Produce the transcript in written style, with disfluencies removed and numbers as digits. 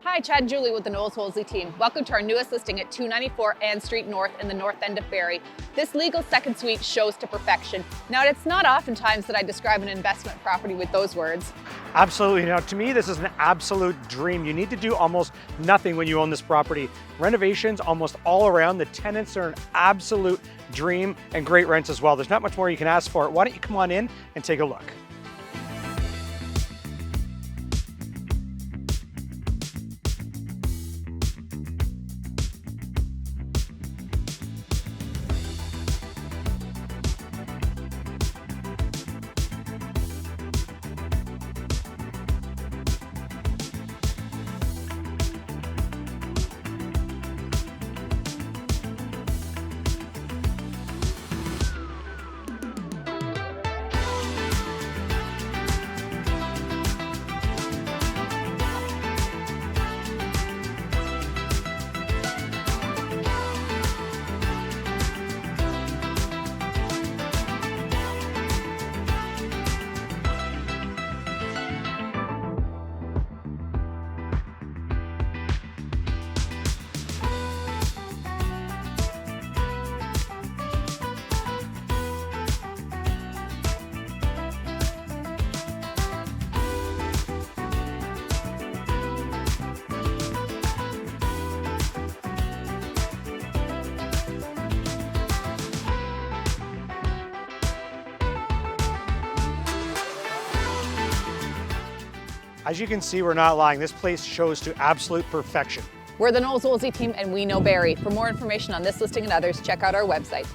Hi, Chad and Julie with the Knowles Woolsey team. Welcome to our newest listing at 294 Ann Street North in the north end of Barrie. This legal second suite shows to perfection. Now, it's not oftentimes that I describe an investment property with those words. Absolutely. Now, to me, this is an absolute dream. You need to do almost nothing when you own this property. Renovations almost all around. The tenants are an absolute dream and great rents as well. There's not much more you can ask for. Why don't you come on in and take a look? As you can see, we're not lying. This place shows to absolute perfection. We're the Knowles Woolsey team and we know Barrie. For more information on this listing and others, check out our website.